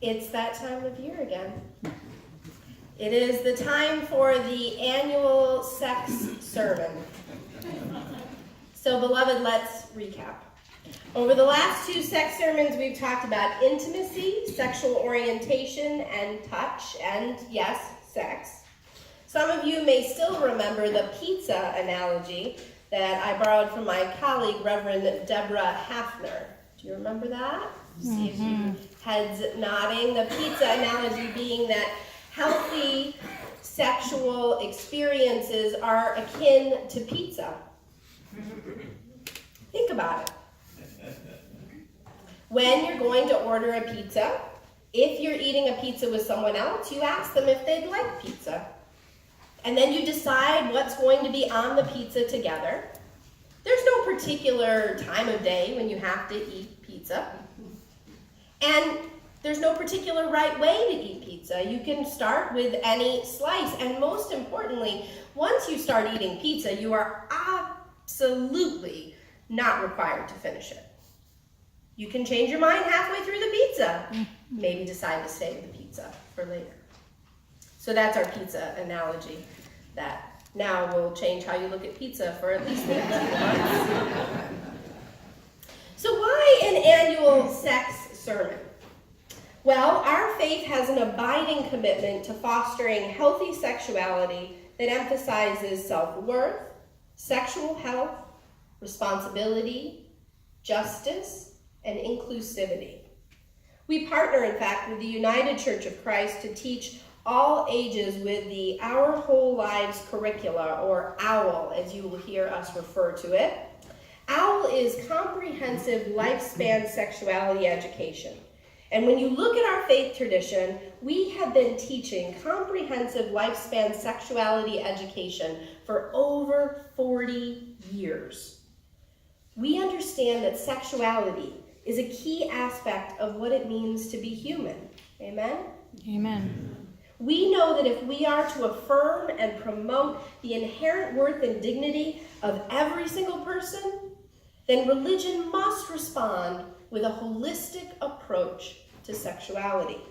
It's that time of year again. It is the time for the annual sex sermon. So, beloved, let's recap. Over the last two sex sermons, we've talked about intimacy, sexual orientation, and touch, and yes, sex. Some of you may still remember the pizza analogy that I borrowed from my colleague, Reverend Deborah Hafner. Do you remember that? See a few heads nodding. The pizza analogy being that healthy sexual experiences are akin to pizza. Think about it. When you're going to order a pizza, if you're eating a pizza with someone else, you ask them if they'd like pizza. And then you decide what's going to be on the pizza together. There's no particular time of day when you have to eat pizza. And there's no particular right way to eat pizza. You can start with any slice. And most importantly, once you start eating pizza, you are absolutely not required to finish it. You can change your mind halfway through the pizza. Maybe decide to save the pizza for later. So that's our pizza analogy that now will change how you look at pizza for at least the next few months. So why an annual sex sermon? Well, our faith has an abiding commitment to fostering healthy sexuality that emphasizes self-worth, sexual health, responsibility, justice, and inclusivity. We partner, in fact, with the United Church of Christ to teach all ages with the Our Whole Lives curricula, or OWL, as you will hear us refer to it. OWL is Comprehensive Lifespan Sexuality Education. And when you look at our faith tradition, we have been teaching comprehensive lifespan sexuality education for over 40 years. We understand that sexuality is a key aspect of what it means to be human. Amen? Amen. We know that if we are to affirm and promote the inherent worth and dignity of every single person, then religion must respond with a holistic approach to sexuality.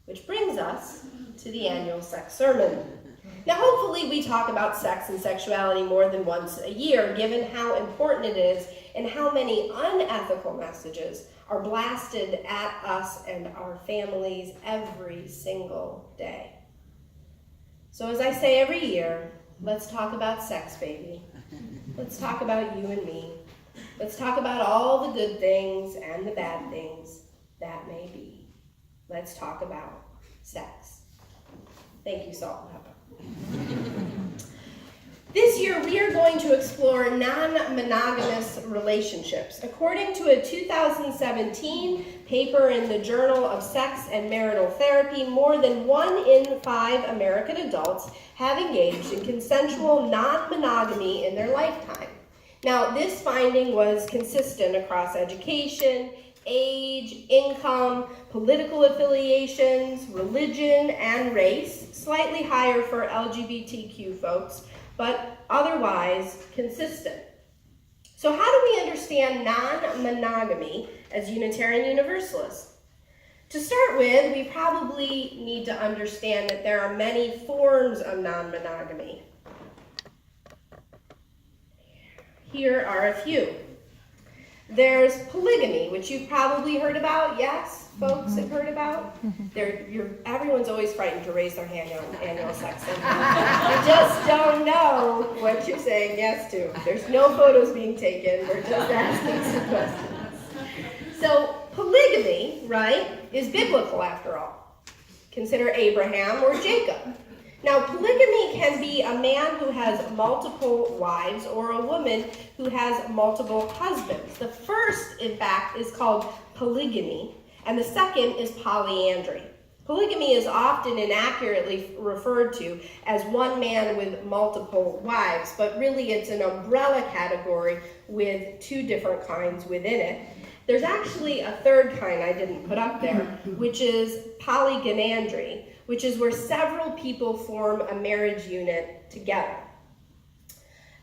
Which brings us to the annual sex sermon. Now, hopefully we talk about sex and sexuality more than once a year, given how important it is and how many unethical messages are blasted at us and our families every single day. So as I say every year, let's talk about sex, baby. Let's talk about you and me. Let's talk about all the good things and the bad things that may be. Let's talk about sex. Thank you, Salt and Pepper. This year, we are going to explore non-monogamous relationships. According to a 2017 paper in the Journal of Sex and Marital Therapy, more than 1 in 5 American adults have engaged in consensual non-monogamy in their lifetime. Now, this finding was consistent across education, age, income, political affiliations, religion, and race, slightly higher for LGBTQ folks, but otherwise consistent. So how do we understand non-monogamy as Unitarian Universalists? To start with, we probably need to understand that there are many forms of non-monogamy. Here are a few. There's polygamy, which you've probably heard about. Yes, folks have heard about. Everyone's always frightened to raise their hand on annual sex. You just don't know what you're saying yes to. There's no photos being taken. We're just asking some questions. So polygamy, right, is biblical after all. Consider Abraham or Jacob. Now, polygamy can be a man who has multiple wives or a woman who has multiple husbands. The first, in fact, is called polygamy, and the second is polyandry. Polygamy is often inaccurately referred to as one man with multiple wives, but really it's an umbrella category with 2 different kinds within it. There's actually a third kind I didn't put up there, which is polygynandry, which is where several people form a marriage unit together.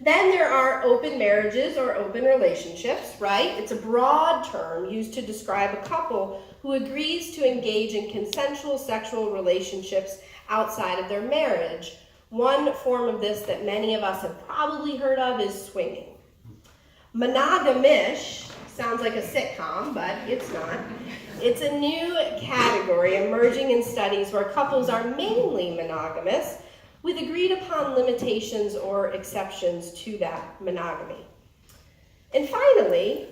Then there are open marriages or open relationships, right? It's a broad term used to describe a couple who agrees to engage in consensual sexual relationships outside of their marriage. One form of this that many of us have probably heard of is swinging. Monogamish sounds like a sitcom, but it's not. It's a new category emerging in studies where couples are mainly monogamous, with agreed upon limitations or exceptions to that monogamy. And finally,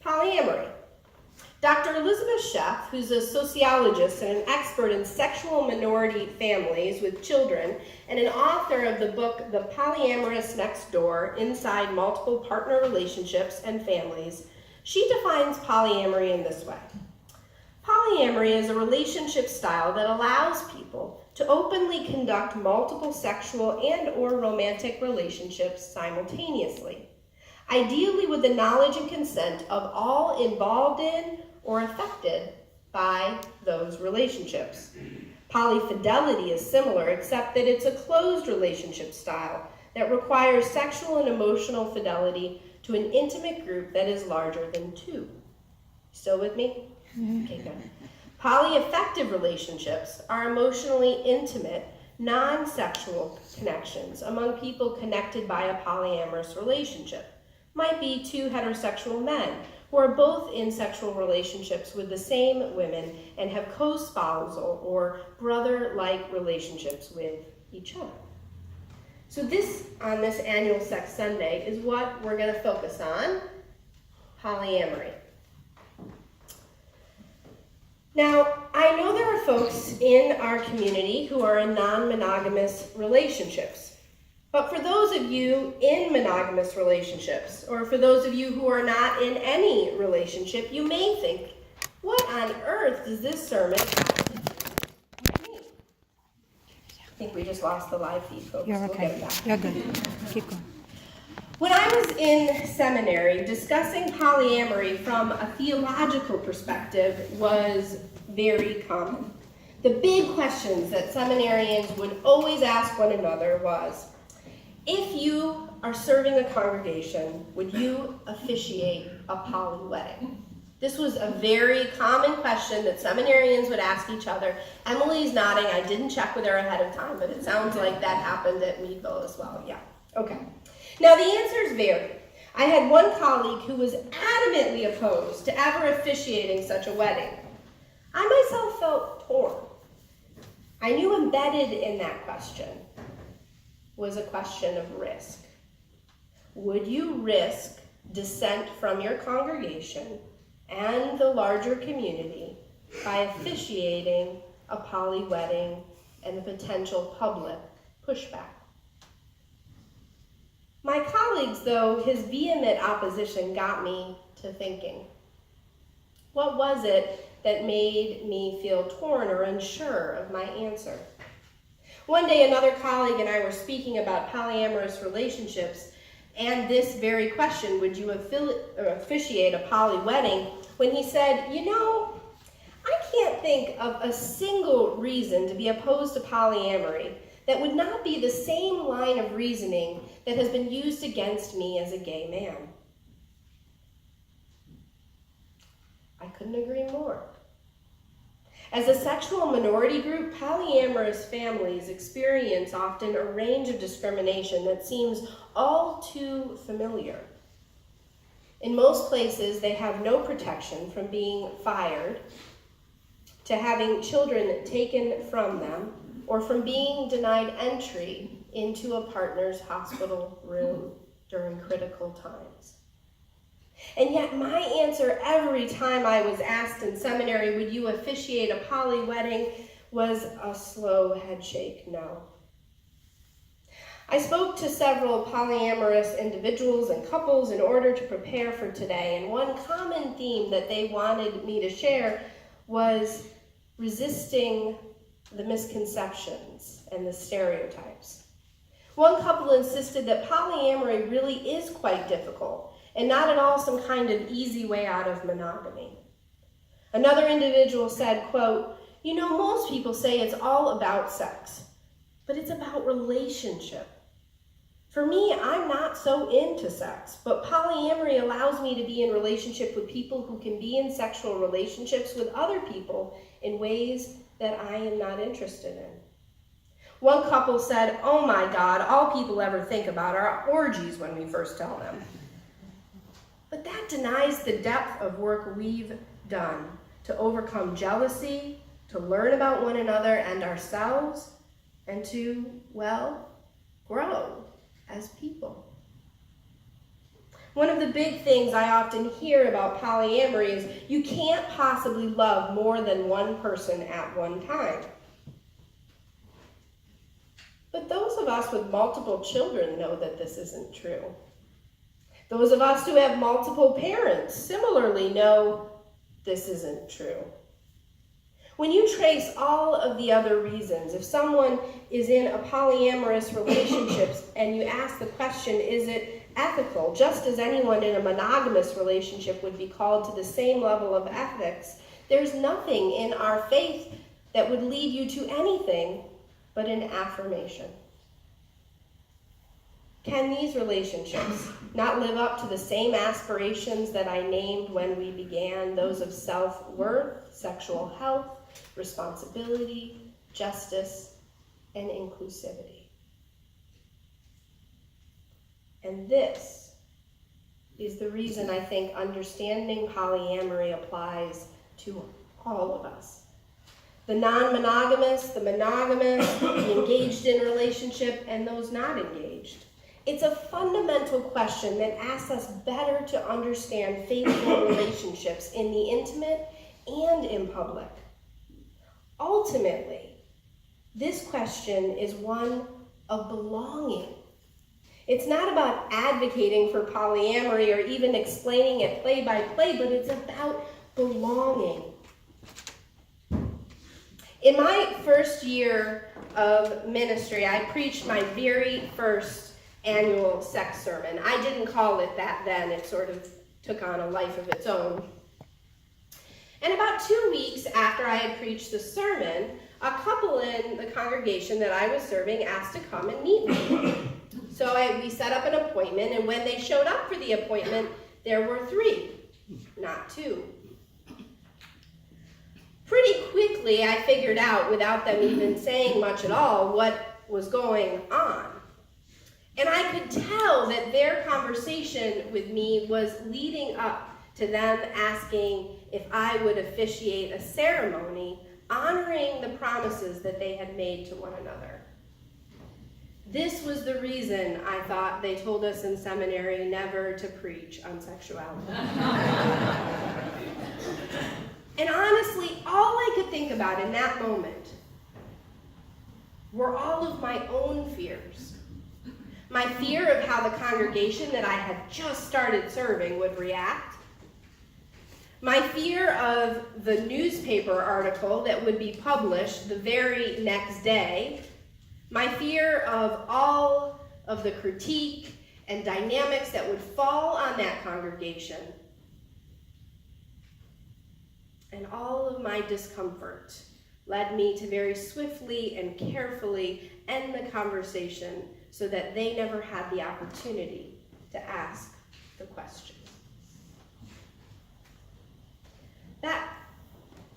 polyamory. Dr. Elizabeth Sheff, who's a sociologist and an expert in sexual minority families with children, and an author of the book The Polyamorous Next Door: Inside Multiple Partner Relationships and Families, she defines polyamory in this way. Polyamory is a relationship style that allows people to openly conduct multiple sexual and/or romantic relationships simultaneously, ideally with the knowledge and consent of all involved in or affected by those relationships. Polyfidelity is similar, except that it's a closed relationship style that requires sexual and emotional fidelity to an intimate group that is larger than two. Still with me? Okay, good. Polyaffective relationships are emotionally intimate, non-sexual connections among people connected by a polyamorous relationship. Might be two heterosexual men who are both in sexual relationships with the same women and have co-spousal or brother-like relationships with each other. So this, on this annual Sex Sunday, is what we're going to focus on: polyamory. Now, I know there are folks in our community who are in non-monogamous relationships. But for those of you in monogamous relationships, or for those of you who are not in any relationship, you may think, what on earth does this sermon have to do with me? I think we just lost the live feed, folks. You're okay. You're good. Keep going. When I was in seminary, discussing polyamory from a theological perspective was very common. The big questions that seminarians would always ask one another was, if you are serving a congregation, would you officiate a poly wedding? This was a very common question that seminarians would ask each other. Emily's nodding. I didn't check with her ahead of time, but it sounds like that happened at Meadville as well. Yeah, okay. Now, the answers vary. I had one colleague who was adamantly opposed to ever officiating such a wedding. I myself felt torn. I knew embedded in that question was a question of risk. Would you risk dissent from your congregation and the larger community by officiating a poly wedding and the potential public pushback? My colleagues, though, his vehement opposition got me to thinking. What was it that made me feel torn or unsure of my answer? One day, another colleague and I were speaking about polyamorous relationships and this very question, would you officiate a poly wedding, when he said, you know, I can't think of a single reason to be opposed to polyamory that would not be the same line of reasoning that has been used against me as a gay man. I couldn't agree more. As a sexual minority group, polyamorous families experience often a range of discrimination that seems all too familiar. In most places, they have no protection from being fired, to having children taken from them, or from being denied entry into a partner's hospital room during critical times. And yet my answer every time I was asked in seminary, would you officiate a poly wedding, was a slow headshake no. I spoke to several polyamorous individuals and couples in order to prepare for today, and one common theme that they wanted me to share was resisting the misconceptions and the stereotypes. One couple insisted that polyamory really is quite difficult and not at all some kind of easy way out of monogamy. Another individual said, quote, you know, most people say it's all about sex, but it's about relationship. For me, I'm not so into sex, but polyamory allows me to be in relationship with people who can be in sexual relationships with other people in ways that I am not interested in. One couple said, "Oh my God, all people ever think about are orgies when we first tell them." But that denies the depth of work we've done to overcome jealousy, to learn about one another and ourselves, and to, well, grow as people. One of the big things I often hear about polyamory is you can't possibly love more than one person at one time. But those of us with multiple children know that this isn't true. Those of us who have multiple parents similarly know this isn't true. When you trace all of the other reasons, if someone is in a polyamorous relationship and you ask the question, is it ethical? Just as anyone in a monogamous relationship would be called to the same level of ethics, there's nothing in our faith that would lead you to anything but an affirmation. Can these relationships not live up to the same aspirations that I named when we began, those of self-worth, sexual health, responsibility, justice, and inclusivity? And this is the reason I think understanding polyamory applies to all of us. The non-monogamous, the monogamous, the engaged in relationship, and those not engaged. It's a fundamental question that asks us better to understand faithful relationships in the intimate and in public. Ultimately, this question is one of belonging. It's not about advocating for polyamory or even explaining it play by play, but it's about belonging. In my first year of ministry, I preached my very first annual sex sermon. I didn't call it that then. It sort of took on a life of its own. And about 2 weeks after I had preached the sermon, a couple in the congregation that I was serving asked to come and meet me. So we set up an appointment, and when they showed up for the appointment, there were 3, not 2. Pretty quickly, I figured out, without them even saying much at all, what was going on. And I could tell that their conversation with me was leading up to them asking if I would officiate a ceremony honoring the promises that they had made to one another. This was the reason I thought they told us in seminary never to preach on sexuality. And honestly, all I could think about in that moment were all of my own fears. My fear of how the congregation that I had just started serving would react. My fear of the newspaper article that would be published the very next day. My fear of all of the critique and dynamics that would fall on that congregation. And all of my discomfort led me to very swiftly and carefully end the conversation so that they never had the opportunity to ask the question. That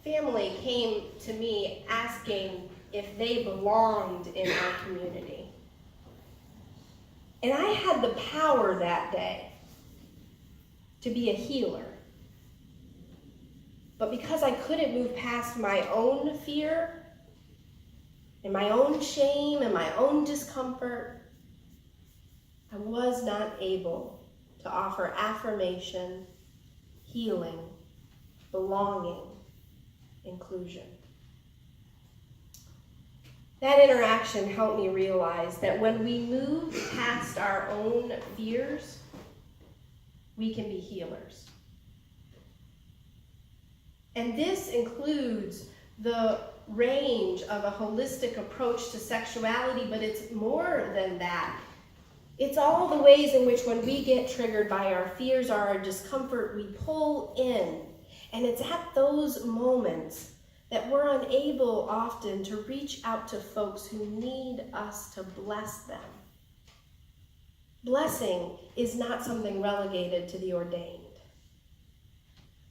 family came to me asking if they belonged in our community. And I had the power that day to be a healer. But because I couldn't move past my own fear and my own shame and my own discomfort, I was not able to offer affirmation, healing, belonging, inclusion. That interaction helped me realize that when we move past our own fears, we can be healers. And this includes the range of a holistic approach to sexuality, but it's more than that. It's all the ways in which when we get triggered by our fears or our discomfort, we pull in. And it's at those moments that we're unable often to reach out to folks who need us to bless them. Blessing is not something relegated to the ordained.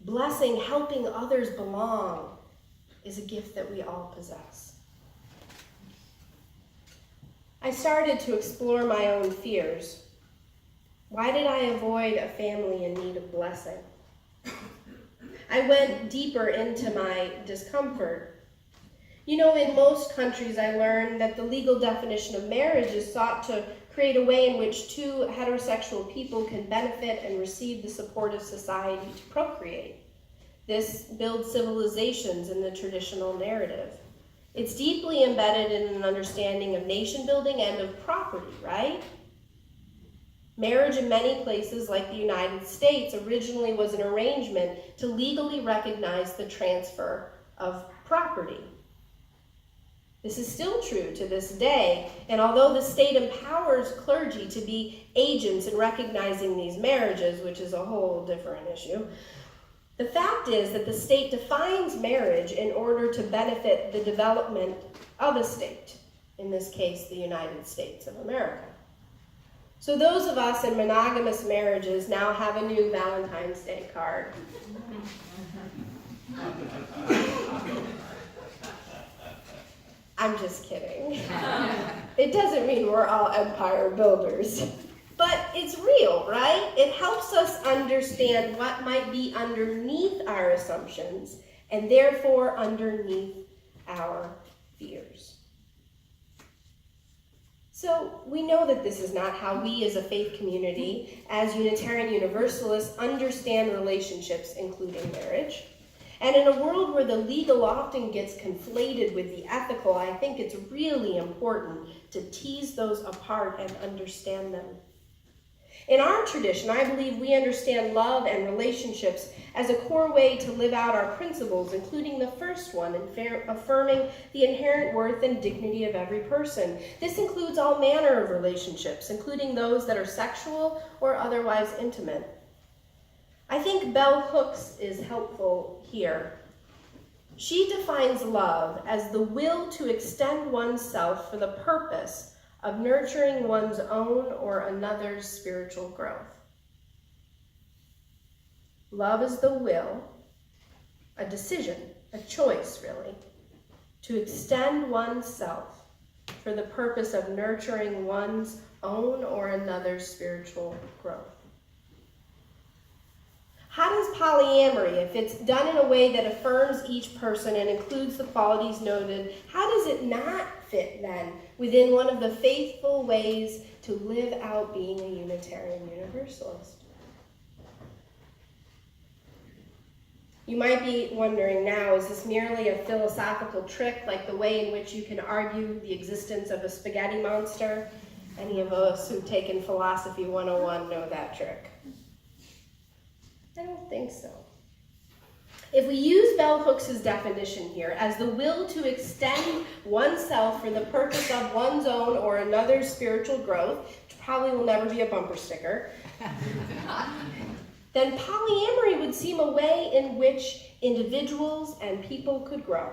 Blessing, helping others belong, is a gift that we all possess. I started to explore my own fears. Why did I avoid a family in need of blessing? I went deeper into my discomfort. You know, in most countries, I learned that the legal definition of marriage is sought to create a way in which two heterosexual people can benefit and receive the support of society to procreate. This builds civilizations in the traditional narrative. It's deeply embedded in an understanding of nation building and of property, right? Marriage in many places, like the United States, originally was an arrangement to legally recognize the transfer of property. This is still true to this day, and although the state empowers clergy to be agents in recognizing these marriages, which is a whole different issue, the fact is that the state defines marriage in order to benefit the development of a state, in this case, the United States of America. So those of us in monogamous marriages now have a new Valentine's Day card. I'm just kidding. It doesn't mean we're all empire builders. But it's real, right? It helps us understand what might be underneath our assumptions and therefore underneath our fears. So we know that this is not how we as a faith community, as Unitarian Universalists, understand relationships, including marriage. And in a world where the legal often gets conflated with the ethical, I think it's really important to tease those apart and understand them. In our tradition, I believe we understand love and relationships as a core way to live out our principles, including the first one, affirming the inherent worth and dignity of every person. This includes all manner of relationships, including those that are sexual or otherwise intimate. I think Bell Hooks is helpful here. She defines love as the will to extend oneself for the purpose of nurturing one's own or another's spiritual growth. Love is the will, a decision, a choice really, to extend oneself for the purpose of nurturing one's own or another's spiritual growth. How does polyamory, if it's done in a way that affirms each person and includes the qualities noted, how does it not fit then within one of the faithful ways to live out being a Unitarian Universalist? You might be wondering now, is this merely a philosophical trick, like the way in which you can argue the existence of a spaghetti monster? Any of us who've taken Philosophy 101 know that trick. I don't think so. If we use Bell Hooks' definition here as the will to extend oneself for the purpose of one's own or another's spiritual growth, which probably will never be a bumper sticker, then polyamory would seem a way in which individuals and people could grow.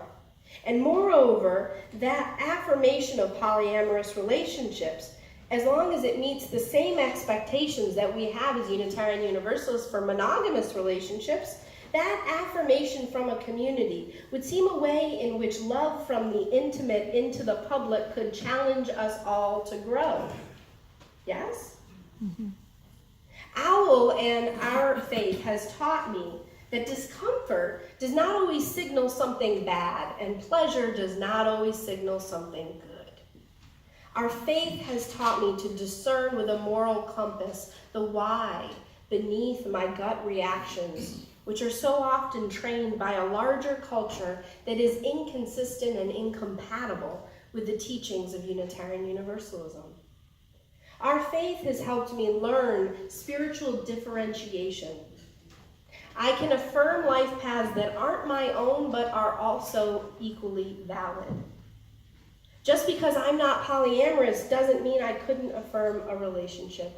And moreover, that affirmation of polyamorous relationships, as long as it meets the same expectations that we have as Unitarian Universalists for monogamous relationships, that affirmation from a community would seem a way in which love from the intimate into the public could challenge us all to grow. Yes? Mm-hmm. Owl and our faith has taught me that discomfort does not always signal something bad, and pleasure does not always signal something good. Our faith has taught me to discern with a moral compass the why beneath my gut reactions, which are so often trained by a larger culture that is inconsistent and incompatible with the teachings of Unitarian Universalism. Our faith has helped me learn spiritual differentiation. I can affirm life paths that aren't my own but are also equally valid. Just because I'm not polyamorous doesn't mean I couldn't affirm a relationship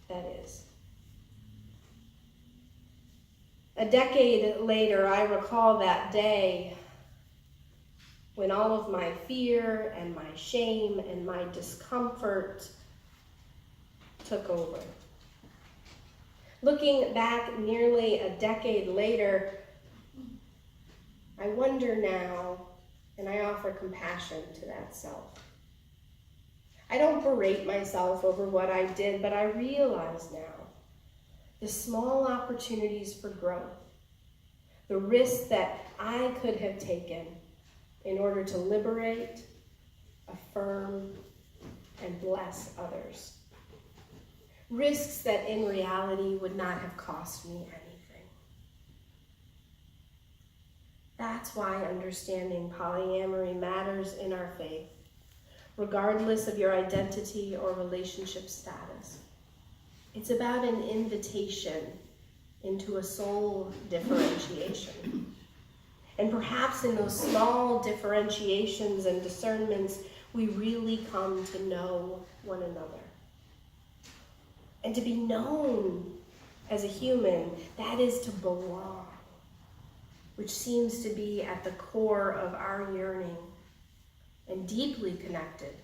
that is. A decade later, I recall that day when all of my fear and my shame and my discomfort took over. Looking back nearly a decade later, I wonder now, and I offer compassion to that self. I don't berate myself over what I did, but I realize now the small opportunities for growth, the risks that I could have taken in order to liberate, affirm, and bless others. Risks that in reality would not have cost me anything. That's why understanding polyamory matters in our faith, regardless of your identity or relationship status. It's about an invitation into a soul differentiation. And perhaps in those small differentiations and discernments, we really come to know one another. And to be known as a human, that is to belong, which seems to be at the core of our yearning and deeply connected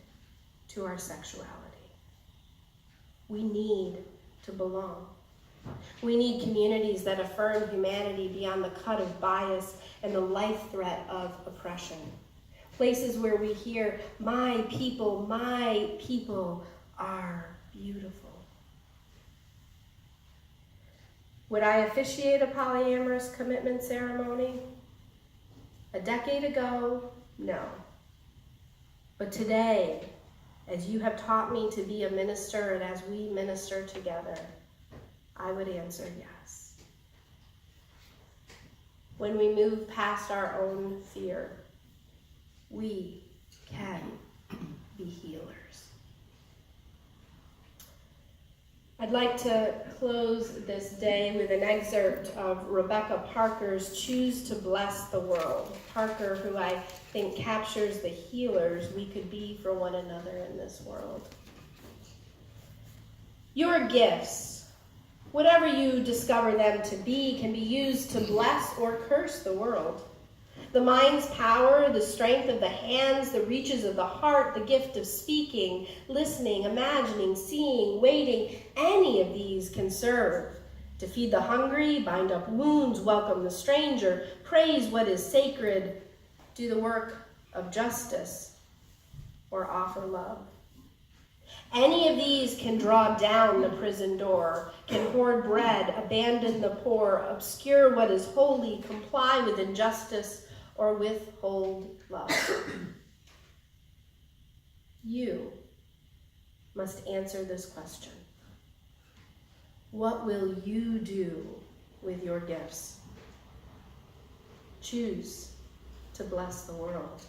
to our sexuality. We need to belong. We need communities that affirm humanity beyond the cut of bias and the life threat of oppression. Places where we hear, my people are beautiful. Would I officiate a polyamorous commitment ceremony? A decade ago, no. But today, as you have taught me to be a minister and as we minister together, I would answer yes. When we move past our own fear, we can be healers. I'd like to close this day with an excerpt of Rebecca Parker's Choose to Bless the World. Parker, who I think captures the healers we could be for one another in this world. Your gifts, whatever you discover them to be, can be used to bless or curse the world. The mind's power, the strength of the hands, the reaches of the heart, the gift of speaking, listening, imagining, seeing, waiting, any of these can serve to feed the hungry, bind up wounds, welcome the stranger, praise what is sacred, do the work of justice, or offer love. Any of these can draw down the prison door, can hoard bread, abandon the poor, obscure what is holy, comply with injustice, or withhold love. You must answer this question. What will you do with your gifts? Choose to bless the world.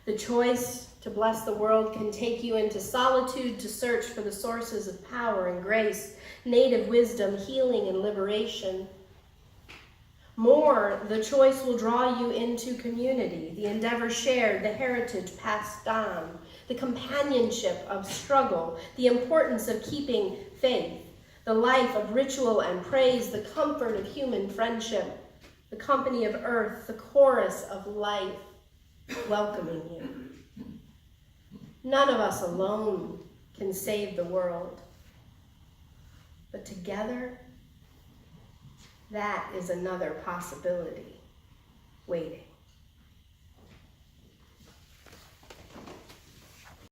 The choice to bless the world can take you into solitude to search for the sources of power and grace, native wisdom, healing, and liberation. More, the choice will draw you into community, the endeavor shared, the heritage passed on, the companionship of struggle, the importance of keeping faith, the life of ritual and praise, the comfort of human friendship, the company of earth, the chorus of life welcoming you. None of us alone can save the world, but together, that is another possibility waiting.